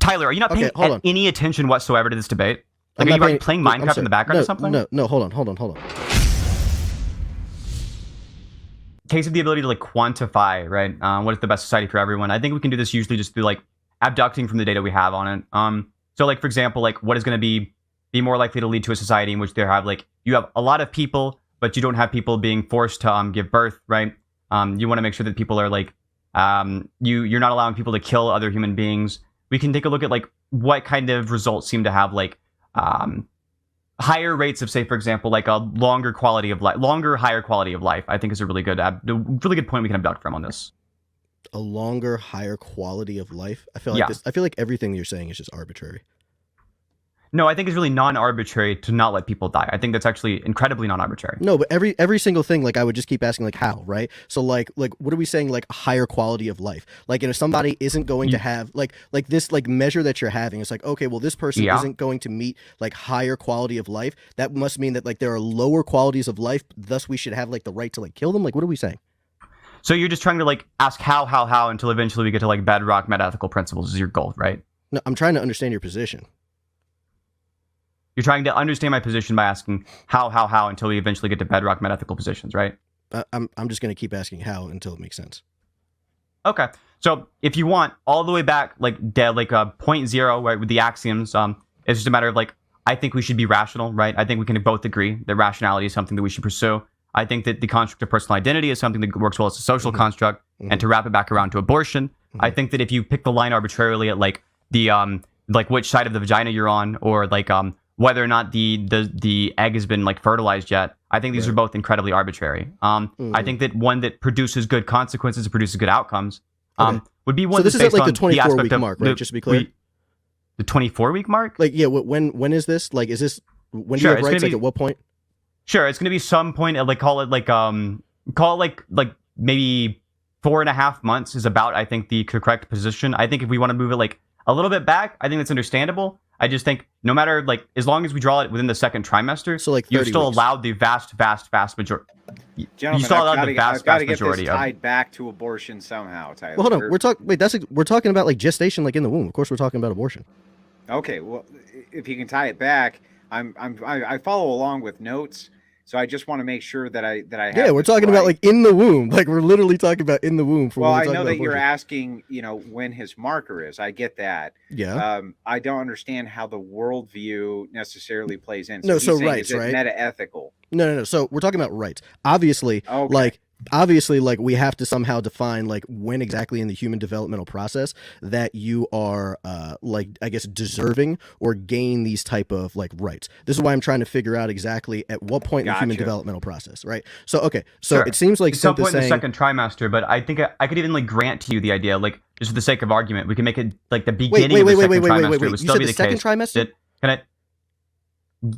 Tyler, are you not paying any attention whatsoever to this debate? Like, are you playing Minecraft in the background or something? No, hold on. Case of the ability to like quantify, right? What is the best society for everyone? I think we can do this usually just through like abducting from the data we have on it. So like for example, like what is going to be more likely to lead to a society in which they have like you have a lot of people, but you don't have people being forced to give birth, right? You want to make sure that people are like you're not allowing people to kill other human beings. We can take a look at like what kind of results seem to have like higher rates of, say, for example, like a higher quality of life. I think is a really good point we can abduct from on this. A longer, higher quality of life. I feel like I feel like everything you're saying is just arbitrary. No, I think it's really non-arbitrary to not let people die. I think that's actually incredibly non-arbitrary. No, but every single thing, like I would just keep asking, like how, right? So like what are we saying? Like higher quality of life. Like, and if somebody isn't going to have like this like measure that you're having, it's like, okay, well this person isn't going to meet like higher quality of life. That must mean that like there are lower qualities of life. Thus, we should have like the right to like kill them. Like, what are we saying? So you're just trying to like ask how until eventually we get to like bedrock meta-ethical principles is your goal, right? No, I'm trying to understand your position. You're trying to understand my position by asking how until we eventually get to bedrock meta-ethical positions, right? I'm just going to keep asking how until it makes sense. Okay. So if you want all the way back, like dead, like point zero, right, with the axioms, it's just a matter of like, I think we should be rational, right? I think we can both agree that rationality is something that we should pursue. I think that the construct of personal identity is something that works well as a social construct. And to wrap it back around to abortion, I think that if you pick the line arbitrarily at like the like which side of the vagina you're on, or like whether or not the egg has been like fertilized yet, I think these are both incredibly arbitrary. I think that one that produces good consequences, produces good outcomes, would be one. So this is at like the 24-week mark, right? Just to be clear, the 24-week mark. Like, yeah. When is this? Like, is this when do you have rights? Like, at what point? Sure, it's going to be some point at like call it like maybe 4.5 months is about, I think, the correct position. I think if we want to move it like a little bit back, I think that's understandable. I just think no matter like as long as we draw it within the second trimester, so like you're still weeks. Allowed the vast majority. Gentlemen, you still allowed the vast majority majority this tied back to abortion somehow. Tyler. Well, hold on, we're talking about like gestation, like in the womb. Of course, we're talking about abortion. Okay, well, if you can tie it back, I follow along with notes. So I just want to make sure that I have. Yeah, we're talking about like in the womb. Like we're literally talking about in the womb. Well, I know that you're asking, when his marker is. I get that. Yeah. I don't understand how the worldview necessarily plays in. No, so rights, is it right? Meta-ethical. No. So we're talking about rights. Obviously, like we have to somehow define like when exactly in the human developmental process that you are like I guess deserving or gain these type of like rights. This is why I'm trying to figure out exactly at what point in the human developmental process, right? So sure. It seems like at some point in the second trimester, but I think I could even like grant to you the idea, like just for the sake of argument, we can make it like the beginning of the second trimester. It would still be the second case. Trimester?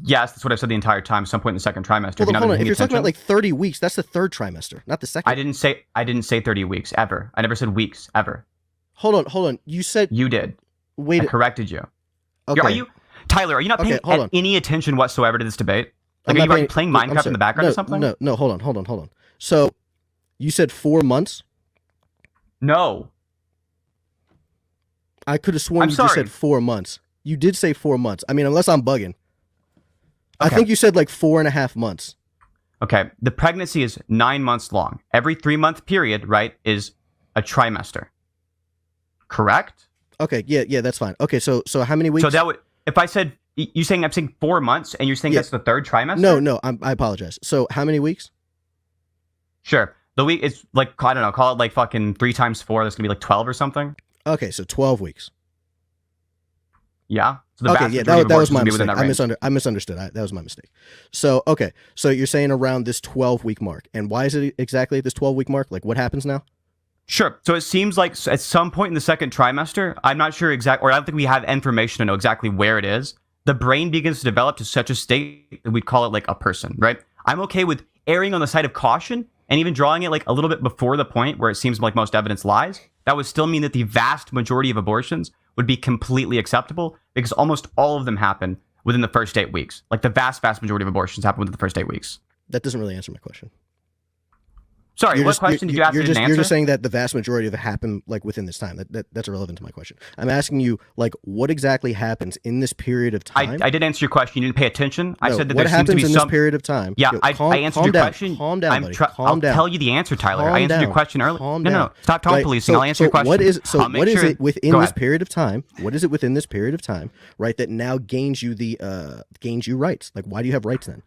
Yes, that's what I've said the entire time. Some point in the second trimester. Well, hold on. If you're talking about like 30 weeks, that's the third trimester, not the second. I didn't say 30 weeks ever. I never said weeks ever. Hold on. You said you did. Wait. I corrected you. Okay. Tyler? Are you not paying any attention whatsoever to this debate? Like, are you playing Minecraft in the background or something? No. Hold on. So, you said 4 months? No. I could have sworn you just said 4 months. You did say 4 months. I mean, unless I'm bugging. Okay. I think you said like 4.5 months. Okay. The pregnancy is 9 months long. Every 3-month period, right, is a trimester. Correct? Okay. Yeah, that's fine. Okay. So how many weeks? So that would, if I said, I'm saying 4 months and you're saying that's the third trimester? No, I apologize. So how many weeks? Sure. The week is like, I don't know, call it like fucking 3 times 4. That's going to be like 12 or something. Okay. So 12 weeks. Yeah. So that was my mistake. I misunderstood. That was my mistake. So, okay. So you're saying around this 12-week mark. And why is it exactly at this 12-week mark? Like, what happens now? Sure. So it seems like at some point in the second trimester, I'm not sure or I don't think we have information to know exactly where it is. The brain begins to develop to such a state that we'd call it like a person, right? I'm okay with erring on the side of caution and even drawing it like a little bit before the point where it seems like most evidence lies. That would still mean that the vast majority of abortions would be completely acceptable because almost all of them happen within the first 8 weeks. Like the vast majority of abortions happen within the first 8 weeks. That doesn't really answer my question. Sorry, what question did you ask? You're Didn't just answer? saying that the vast majority of it happened like within this time. That's irrelevant to my question. I'm asking you like what exactly happens in this period of time. I did answer your question. You didn't pay attention. I said that what there seems to happens be in some this period of time. Yeah, I answered your question. Calm down, buddy. I'll tell you the answer, Tyler. I answered your question earlier. No. Stop tone policing. I'll answer your question. What is it within Go this ahead. period of time? What is it within this period of time, right? That now gains you rights. Like, why do you have rights then?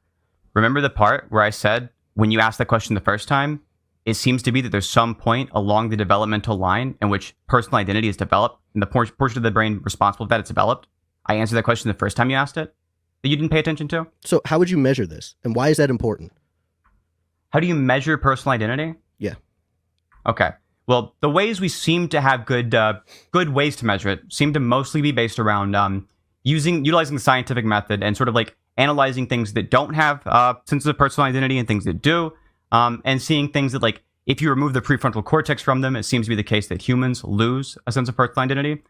Remember the part where I said when you asked the question the first time, it seems to be that there's some point along the developmental line in which personal identity is developed, and the portion of the brain responsible for that it's developed. I answered that question the first time you asked it that you didn't pay attention to. So how would you measure this, and why is that important? How do you measure personal identity? Yeah. Okay. Well, the ways we seem to have good ways to measure it seem to mostly be based around utilizing the scientific method and sort of like analyzing things that don't have senses of personal identity and things that do, and seeing things that, like, if you remove the prefrontal cortex from them, it seems to be the case that humans lose a sense of personal identity.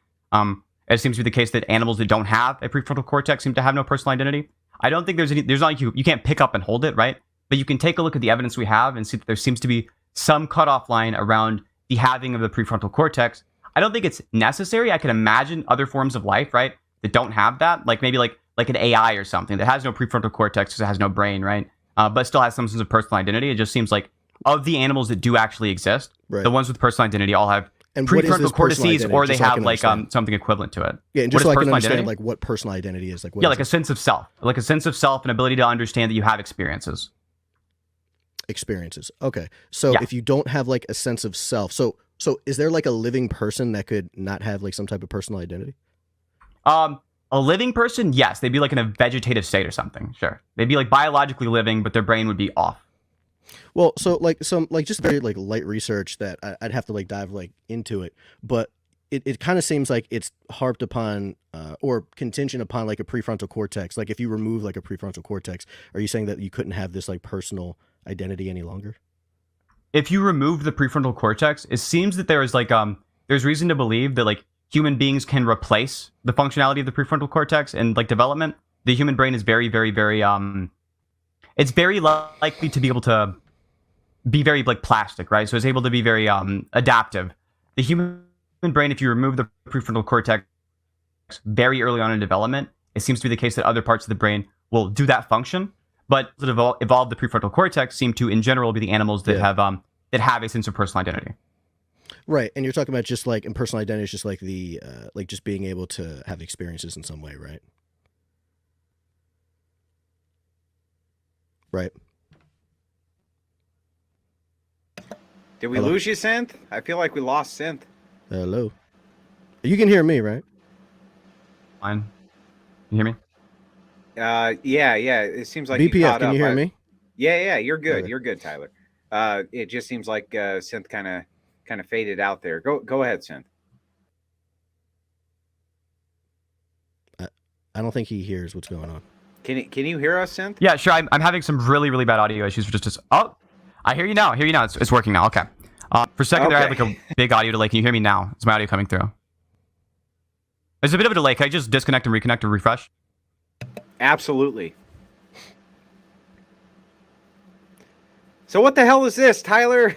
It seems to be the case that animals that don't have a prefrontal cortex seem to have no personal identity. I don't think there's not like you can't pick up and hold it, right? But you can take a look at the evidence we have and see that there seems to be some cutoff line around the having of the prefrontal cortex. I don't think it's necessary. I can imagine other forms of life, right, that don't have that, like maybe like an AI or something that has no prefrontal cortex because it has no brain, right? But still has some sense of personal identity. It just seems like of the animals that do actually exist, right, the ones with personal identity all have prefrontal cortices, or they have like something equivalent to it. Yeah, and just so I can understand like what personal identity is. Like, what like a sense of self, an ability to understand that you have experiences. Okay, so if you don't have like a sense of self, so is there like a living person that could not have like some type of personal identity? A living person, yes, they'd be like in a vegetative state or something. Sure, they'd be like biologically living, but their brain would be off. Well, so like some like just very like light research that I'd have to like dive like into it, but it kind of seems like it's harped upon or contingent upon like a prefrontal cortex. Like if you remove like a prefrontal cortex, are you saying that you couldn't have this like personal identity any longer? If you remove the prefrontal cortex, it seems that there is like there's reason to believe that like human beings can replace the functionality of the prefrontal cortex and like development. The human brain is very, very, very it's very likely to be able to be very like plastic, right? So it's able to be very adaptive. The human brain, if you remove the prefrontal cortex very early on in development, it seems to be the case that other parts of the brain will do that function. But that evolved the prefrontal cortex seem to, in general, be the animals that have a sense of personal identity. Right, and you're talking about just like, and personal identity is just like the like just being able to have experiences in some way, right? Right. Did we lose you, Synth? I feel like we lost Synth. Hello. You can hear me, right? Fine. You hear me? Yeah. It seems like BPF, can you hear me? Yeah, you're good. Okay. You're good, Tyler. It just seems like Synth kind of faded out there. Go ahead, Synth. I don't think he hears what's going on. Can you hear us, Synth? Yeah, sure. I'm having some really, really bad audio issues. I hear you now. It's working now. Okay. For a second there, I had like a big audio delay. Can you hear me now? Is my audio coming through? There's a bit of a delay. Can I just disconnect and reconnect and refresh? Absolutely. So what the hell is this, Tyler?